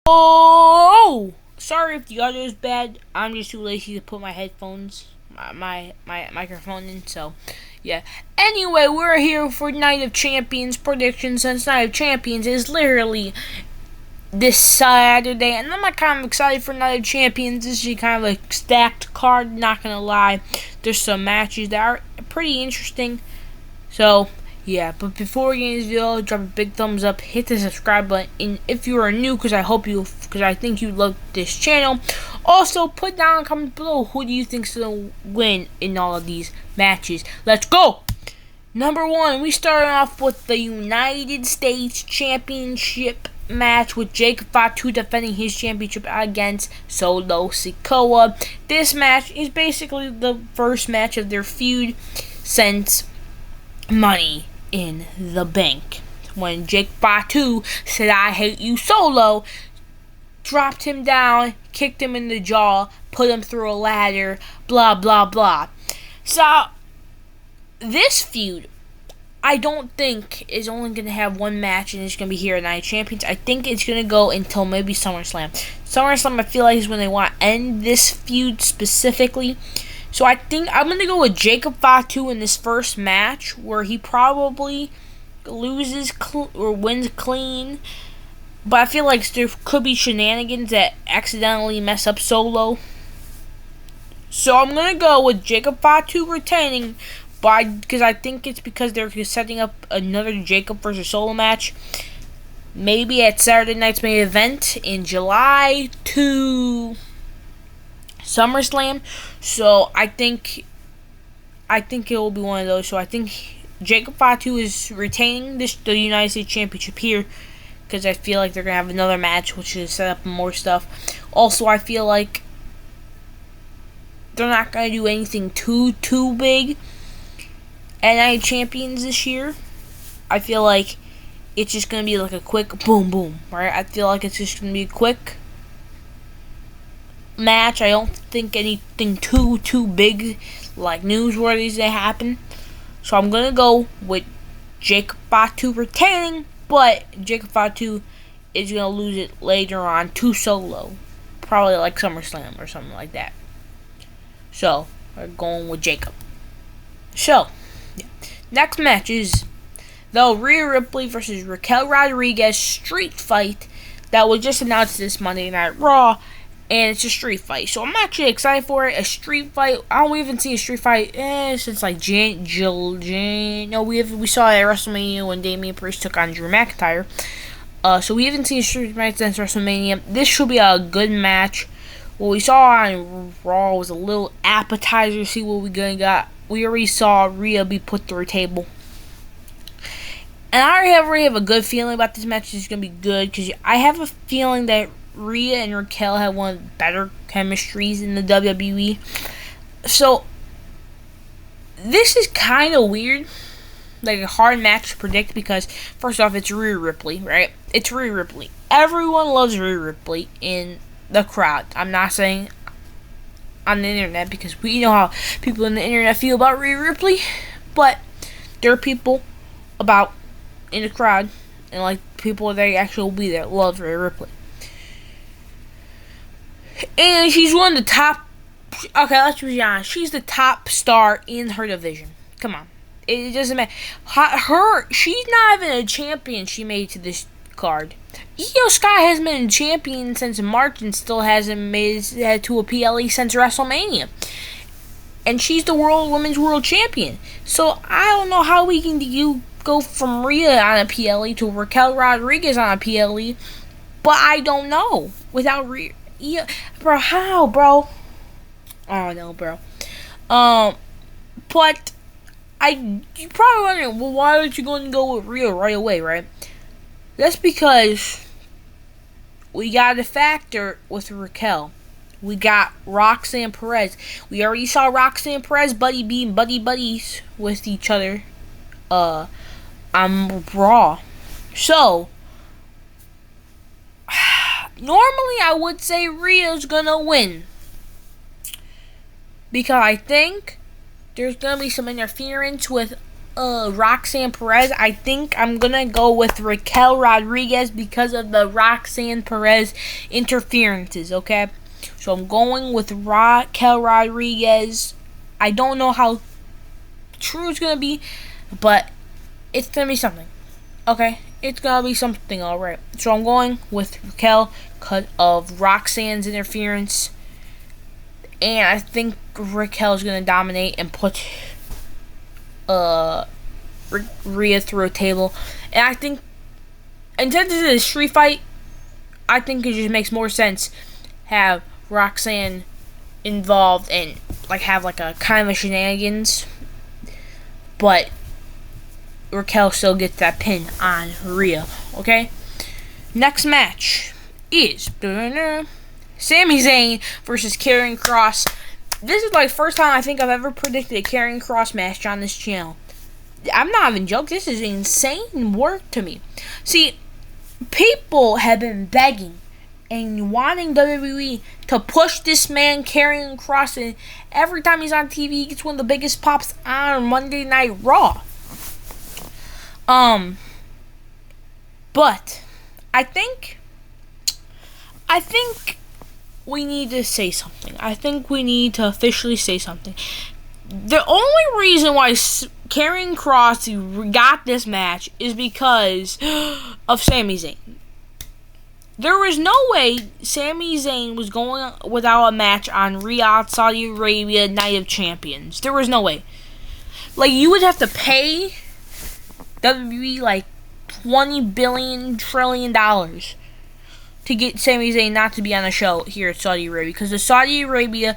Oh, sorry if the audio is bad. I'm just too lazy to put my headphones, my microphone in. So, yeah. Anyway, we're here for Night of Champions predictions. Since Night of Champions is literally this Saturday, and I'm not kind of excited for Night of Champions. This is kind of a stacked card. Not gonna lie, there's some matches that are pretty interesting. So. Yeah, but before we get into this video, drop a big thumbs up, hit the subscribe button, and if you are new, because I think you love this channel, also put down a comment below who do you think's gonna win in all of these matches. Let's go! Number one, we start off with the United States Championship match with Jacob Fatu defending his championship against Solo Sikoa. This match is basically the first match of their feud since Money in the Bank, when Jake Fatu said "I hate you" Solo, dropped him down, kicked him in the jaw, put him through a ladder, blah blah blah. So this feud, I don't think is only going to have one match and it's going to be here at Night of Champions. I think it's going to go until maybe SummerSlam. SummerSlam, I feel like, is when they want to end this feud specifically. So I think I'm going to go with Jacob Fatu in this first match, where he probably loses or wins clean. But I feel like there could be shenanigans that accidentally mess up Solo. So I'm going to go with Jacob Fatu retaining, because I think it's because they're setting up another Jacob versus Solo match. Maybe at Saturday night's main event in July to SummerSlam. So I think it will be one of those. So I think Jacob Fatu is retaining the United States Championship here, because I feel like they're gonna have another match, which is set up more stuff. Also, I feel like they're not gonna do anything too big at Night of Champions this year. I feel like it's just gonna be like a quick boom boom, right? I feel like it's just gonna be a quick match. I don't think anything too big, like newsworthy, is gonna happen. So I'm gonna go with Jacob Fatu retaining, but Jacob Fatu is gonna lose it later on to Solo, probably like SummerSlam or something like that. So we're going with Jacob. So yeah. Next match is the Rhea Ripley versus Raquel Rodriguez street fight that was just announced this Monday Night Raw. And it's a street fight, so I'm actually excited for it. A street fight. I don't even see a street fight since like No, we saw it at WrestleMania when Damian Priest took on Drew McIntyre. So we haven't seen a street fight since WrestleMania. This should be a good match. What we saw on Raw was a little appetizer. See what we gonna got. We already saw Rhea be put through a table, and I already have a good feeling about this match. It's gonna be good because I have a feeling that Rhea and Raquel have one of the better chemistries in the WWE. So this is kind of weird, like a hard match to predict, because first off, it's Rhea Ripley, right? It's Rhea Ripley. Everyone loves Rhea Ripley in the crowd. I'm not saying on the internet, because we know how people on the internet feel about Rhea Ripley, but there are people about in the crowd, and like people that actually will be there, love Rhea Ripley. And she's one of the top. Okay, let's be honest. She's the top star in her division. Come on, it doesn't matter. She's not even a champion. She made it to this card. Io Sky hasn't been a champion since March and still hasn't made it to a PLE since WrestleMania. And she's the women's world champion. So I don't know how we can go from Rhea on a PLE to Raquel Rodriguez on a PLE, but I don't know without Rhea. Yeah, bro, how, bro? I don't know, bro. But you probably wondering, well, why aren't you going to go with Rhea right away, right? That's because we got a factor with Raquel. We got Roxanne Perez. We already saw Roxanne Perez being buddies with each other on Raw. So normally I would say Rhea's gonna win, because I think there's gonna be some interference with Roxanne Perez. I think I'm gonna go with Raquel Rodriguez because of the Roxanne Perez interferences. Okay, so I'm going with Raquel Rodriguez. I don't know how true it's gonna be, but it's gonna be something. Okay, it's gonna be something. All right. So I'm going with Raquel because of Roxanne's interference, and I think Raquel's gonna dominate and put Rhea through a table. And I think, instead of a street fight, I think it just makes more sense have Roxanne involved and like have like a kind of a shenanigans, but Raquel still gets that pin on Rhea. Okay. Next match is Sami Zayn versus Karrion Kross. This is like first time I think I've ever predicted a Karrion Kross match on this channel. I'm not even joking. This is insane work to me. See, people have been begging and wanting WWE to push this man Karrion Kross, and every time he's on TV, he gets one of the biggest pops on Monday Night Raw. But I think we need to say something. I think we need to officially say something. The only reason why Karrion Kross got this match is because of Sami Zayn. There was no way Sami Zayn was going without a match on Riyadh, Saudi Arabia, Night of Champions. There was no way. Like, you would have to pay WWE like $20 billion trillion to get Sami Zayn not to be on a show here at Saudi Arabia, because the Saudi Arabia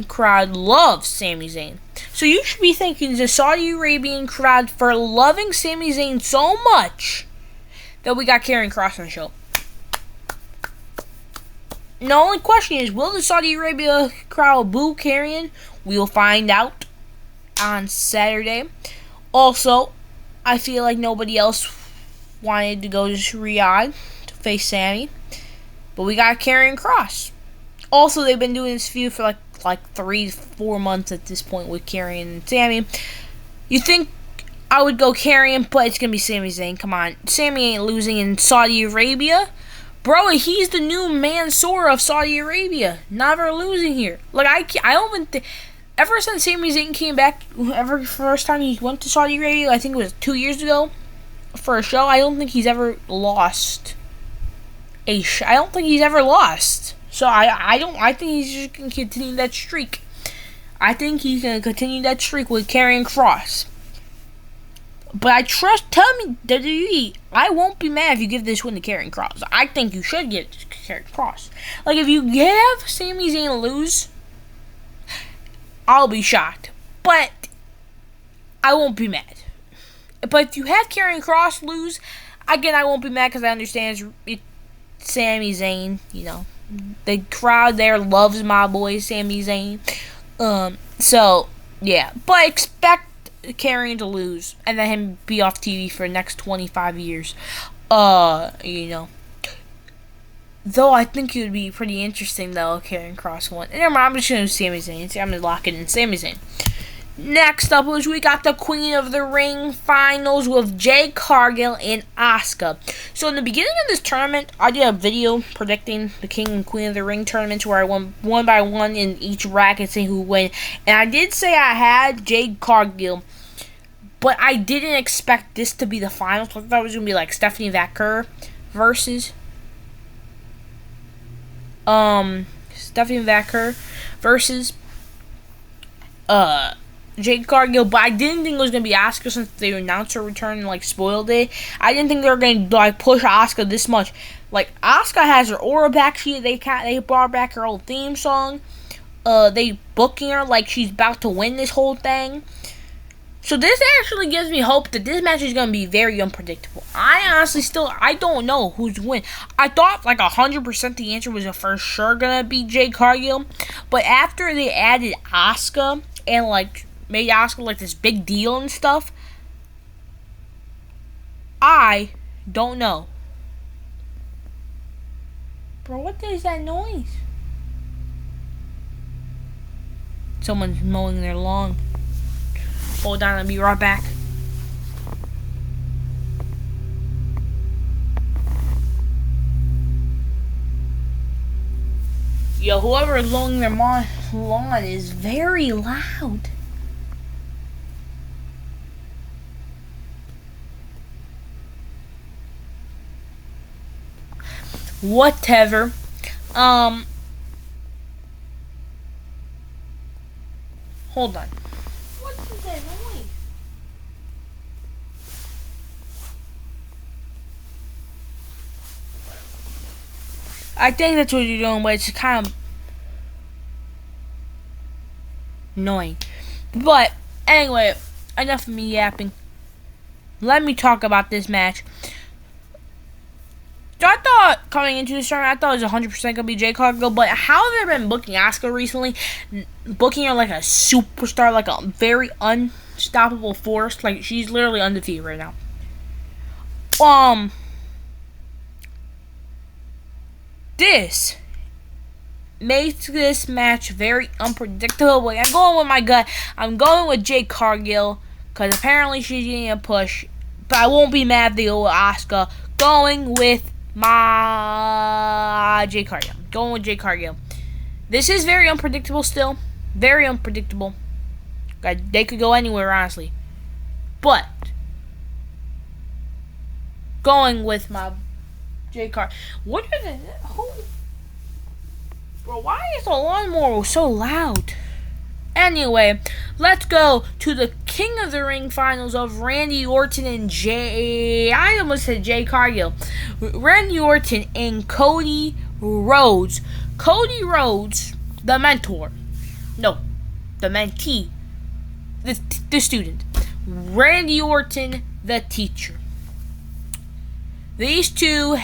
crowd loves Sami Zayn. So you should be thanking the Saudi Arabian crowd for loving Sami Zayn so much that we got Karrion Kross on the show. The only question is, will the Saudi Arabia crowd boo Karrion? We'll find out on Saturday. Also, I feel like nobody else wanted to go to Riyadh to face Sami, but we got Karrion Kross. Also, they've been doing this feud for like 3-4 months at this point with Karrion and Sami. You think I would go Karrion, but it's gonna be Sami Zayn. Come on, Sami ain't losing in Saudi Arabia, bro. He's the new Mansoor of Saudi Arabia. Never losing here. Like I don't even think. Ever since Sami Zayn came back, first time he went to Saudi Arabia, I think it was 2 years ago, for a show, I don't think he's ever lost I don't think he's ever lost. So I think he's just gonna continue that streak. I think he's gonna continue that streak with Karrion Kross. But tell me, WWE, I won't be mad if you give this win to Karrion Kross. I think you should give it to Karrion Kross. Like, if you have Sami Zayn lose, I'll be shocked. But I won't be mad. But if you have Karrion Kross lose, again, I won't be mad because I understand it's Sami Zayn. You know, the crowd there loves my boy Sami Zayn. So, yeah. But expect Karrion to lose and then him be off TV for the next 25 years. You know. Though I think it would be pretty interesting, though, if Karrion Kross won. And I'm just going to Sami Zayn. I'm going to lock it in Sami Zayn. Next up was we got the Queen of the Ring finals with Jade Cargill and Asuka. So in the beginning of this tournament, I did a video predicting the King and Queen of the Ring tournaments where I went one by one in each bracket, saying who would win. And I did say I had Jade Cargill, but I didn't expect this to be the finals. I thought it was going to be like Stephanie Vaquer versus Stephanie Vaquer versus Jade Cargill, but I didn't think it was going to be Asuka since they announced her return and, like, spoiled it. I didn't think they were going to, like, push Asuka this much. Like, Asuka has her aura back. They brought back her old theme song. They booking her like she's about to win this whole thing. So this actually gives me hope that this match is going to be very unpredictable. I honestly I don't know who's win. I thought like 100% the answer was for sure going to be Jade Cargill. But after they added Asuka and, like, made Asuka like this big deal and stuff, I don't know. Bro, what is that noise? Someone's mowing their lawn. Hold on, I'll be right back. Yo, whoever is mowing their lawn is very loud. Whatever. Hold on. What is that noise? I think that's what you're doing, but it's kind of annoying. But anyway, enough of me yapping. Let me talk about this match. So I thought coming into this tournament, I thought it was 100% going to be Jade Cargill, but how have they been booking Asuka recently? Booking her like a superstar, like a very unstoppable force. Like, she's literally undefeated right now. This makes this match very unpredictable. Like, I'm going with my gut. I'm going with Jade Cargill, because apparently she's getting a push. But I won't be mad if they go with Asuka. Going with my Jade Cargill. Going with Jade Cargill. This is very unpredictable still. Very unpredictable. They could go anywhere, honestly. But going with my Jade Cargill. What are the... Bro, why is the lawnmower so loud? Anyway, let's go to the King of the Ring finals of Randy Orton and I almost said Jade Cargill. Randy Orton and Cody Rhodes. Cody Rhodes, the mentor. No, the mentee. The student. Randy Orton, the teacher. These two,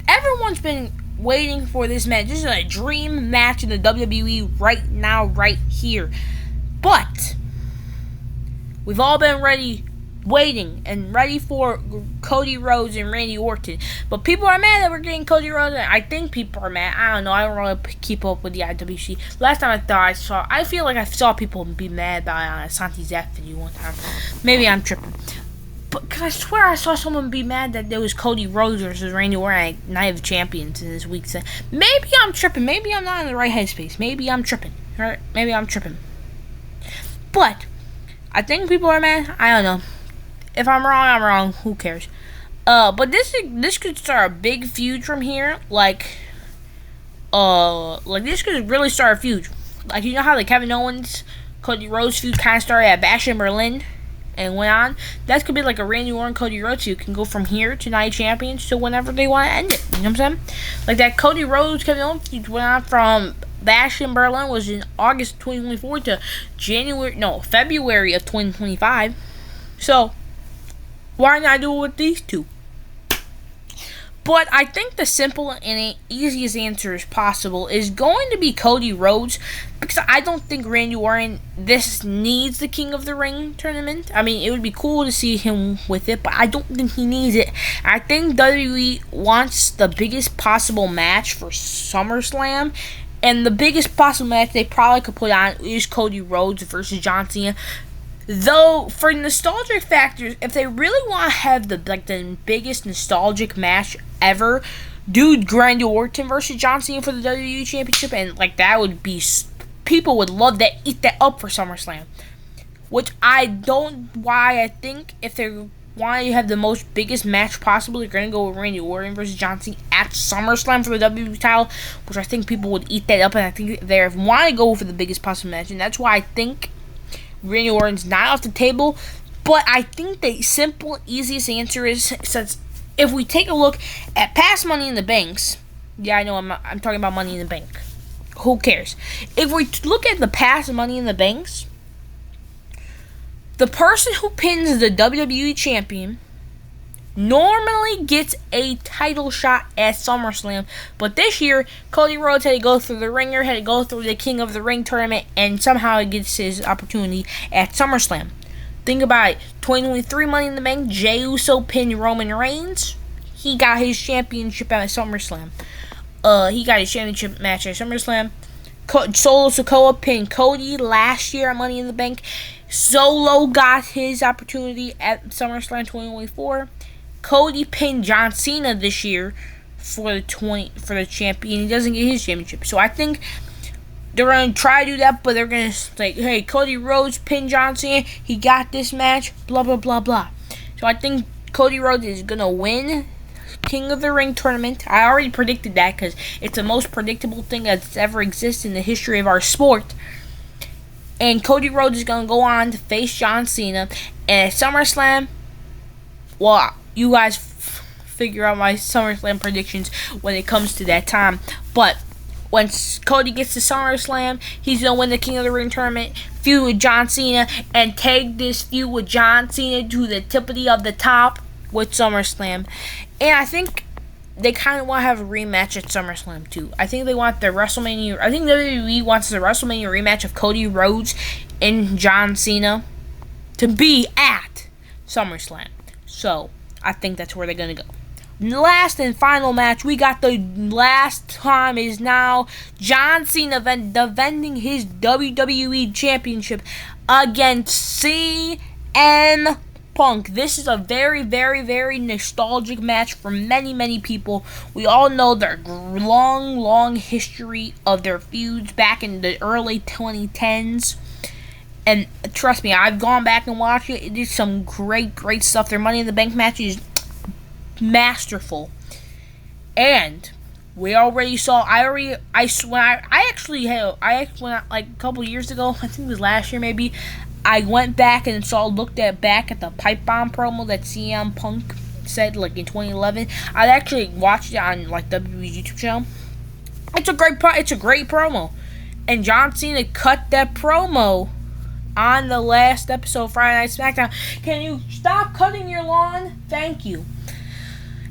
everyone's been waiting for this match. This is a dream match in the WWE right now, right here. But we've all been waiting and ready for Cody Rhodes and Randy Orton. But people are mad that we're getting Cody Rhodes. And I think people are mad. I don't know. I don't really keep up with the IWC. Last time I feel like I saw people be mad about it on a Santi Zeth video one time. Maybe I'm tripping. But cause I swear I saw someone be mad that there was Cody Rhodes versus Randy Orton at Night of Champions in this week. So maybe I'm tripping. Maybe I'm not in the right headspace. Maybe I'm tripping. Right? Maybe I'm tripping. But I think people are mad. I don't know. If I'm wrong, I'm wrong. Who cares? But this could start a big feud from here. Like this could really start a feud. Like, you know how the Kevin Owens, Cody Rhodes feud kind of started at Bash in Berlin and went on? That could be like a Randy Orton, Cody Rhodes feud. Can go from here to Night of Champions to whenever they want to end it. You know what I'm saying? Like that Cody Rhodes, Kevin Owens feud went on from Bash in Berlin was in August 2024 to February of 2025. So why not do it with these two? But I think the simple and easiest answer as possible is going to be Cody Rhodes, because I don't think Randy Orton needs the King of the Ring tournament. I mean, it would be cool to see him with it, but I don't think he needs it. I think WWE wants the biggest possible match for SummerSlam, and the biggest possible match they probably could put on is Cody Rhodes versus John Cena. Though, for nostalgic factors, if they really want to have the biggest nostalgic match ever, do Randy Orton versus John Cena for the WWE Championship, and that would be, people would love that, eat that up for SummerSlam. Which I think if they want to have the biggest match possible, they're going to go with Randy Orton versus John Cena at SummerSlam for the WWE title, which I think people would eat that up, and I think they want to go for the biggest possible match, and that's why I think Randy Orton's not off the table. But I think the simple, easiest answer is, since if we take a look at past Money in the Banks, yeah, I know I'm talking about Money in the Bank. Who cares? If we look at the past Money in the Banks, the person who pins the WWE champion normally gets a title shot at SummerSlam. But this year, Cody Rhodes had to go through the ringer, had to go through the King of the Ring tournament, and somehow he gets his opportunity at SummerSlam. Think about it. 2023 Money in the Bank, Jey Uso pinned Roman Reigns. He got his championship at SummerSlam. He got his championship match at SummerSlam. Solo Sikoa pinned Cody last year at Money in the Bank. Solo got his opportunity at SummerSlam 2024. Cody pinned John Cena this year for the champion. He doesn't get his championship. So I think they're gonna try to do that, but they're gonna like, hey, Cody Rhodes pinned John Cena. He got this match. Blah blah blah blah. So I think Cody Rhodes is gonna win King of the Ring tournament. I already predicted that because it's the most predictable thing that's ever existed in the history of our sport. And Cody Rhodes is gonna go on to face John Cena. And at SummerSlam, well, you guys figure out my SummerSlam predictions when it comes to that time. But when Cody gets to SummerSlam, he's going to win the King of the Ring tournament, feud with John Cena, and take this feud with John Cena to the tippity of the top with SummerSlam. And I think they kind of want to have a rematch at SummerSlam too. I think they want the WrestleMania. I think WWE wants the WrestleMania rematch of Cody Rhodes and John Cena to be at SummerSlam. So I think that's where they're gonna go. Last and final match, we got the last time is now John Cena defending his WWE Championship against CM Punk. This is a very, very, very nostalgic match for many, many people. We all know their long, long history of their feuds back in the early 2010s. And trust me, I've gone back and watched it. It is some great, great stuff. Their Money in the Bank match is masterful. And we already saw. I actually went out, like a couple years ago. I think it was last year, maybe. I went back and looked back at the Pipe Bomb promo that CM Punk said, like in 2011. I actually watched it on like WWE's YouTube channel. It's a great promo, and John Cena cut that promo on the last episode of Friday Night SmackDown. Can you stop cutting your lawn? Thank you.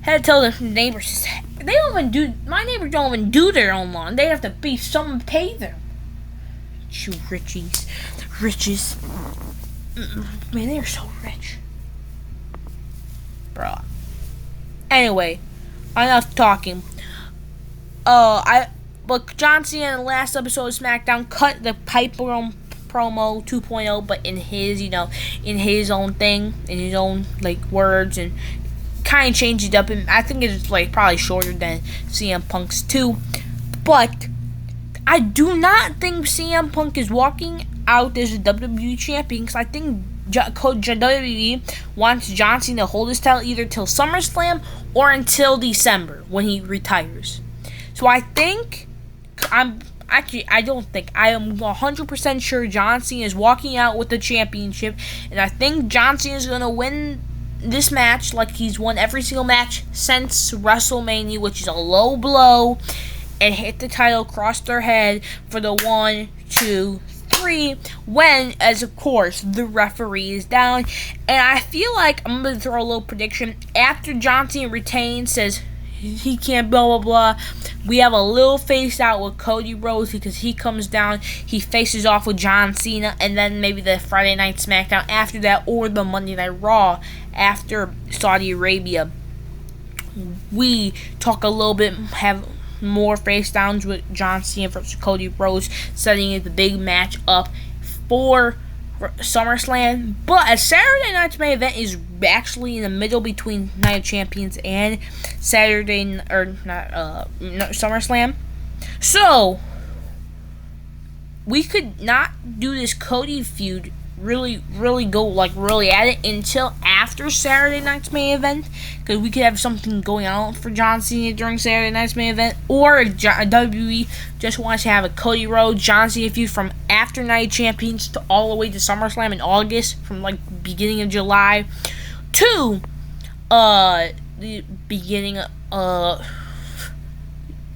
Had to tell the neighbors. My neighbors don't even do their own lawn. They have to be someone pay them. You riches. Man, they are so rich. Bro. Anyway, enough talking. But John Cena in the last episode of SmackDown cut the Pipe Bomb promo 2.0, but in his own thing, in his own like words, and kind of changed it up. And I think it's like probably shorter than CM Punk's too. But I do not think CM Punk is walking out as a WWE champion, because I think WWE wants John Cena to hold his title either till SummerSlam or until December when he retires. So I think I am 100% sure John Cena is walking out with the championship, and I think John Cena is going to win this match like he's won every single match since WrestleMania, which is a low blow, and hit the title across their head for the 1, 2, 3, when, as of course, the referee is down. And I feel like I'm going to throw a little prediction. After John Cena retains, says he can't blah blah blah, we have a little face out with Cody Rhodes, because he comes down, he faces off with John Cena, and then maybe the Friday Night SmackDown after that, or the Monday Night Raw after Saudi Arabia, we talk a little bit, have more face downs with John Cena versus Cody Rhodes, setting the big match up for SummerSlam. But a Saturday night's main event is actually in the middle between Night of Champions and SummerSlam. So we could not do this Cody feud really go like really at it until after Saturday night's main event, because we could have something going on for John Cena during Saturday night's main event, or if WWE just wants to have a Cody Rhodes John Cena feud from after Night of Champions to all the way to SummerSlam in August, from like beginning of July to the beginning of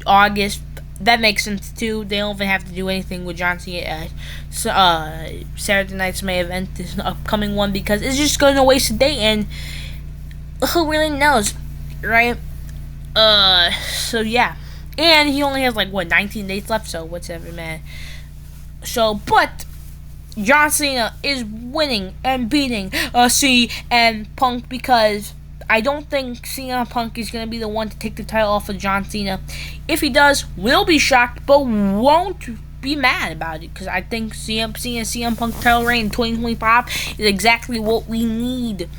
August. That makes sense too. They don't even have to do anything with John Cena at Saturday night's main event, this upcoming one, because it's just going to waste a day, and who really knows, right? So yeah, and he only has 19 days left, so whatever, man. So, but John Cena is winning and beating CM Punk, because I don't think CM Punk is going to be the one to take the title off of John Cena. If he does, we'll be shocked, but won't be mad about it, because I think CM Punk title reign in 2025 is exactly what we need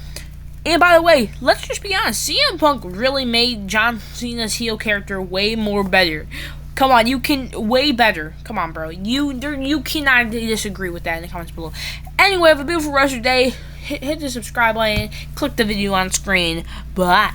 And by the way, let's just be honest. CM Punk really made John Cena's heel character way more better. Come on, you can way better. Come on, bro. You cannot disagree with that in the comments below. Anyway, have a beautiful rest of your day. Hit the subscribe button. Click the video on screen. Bye.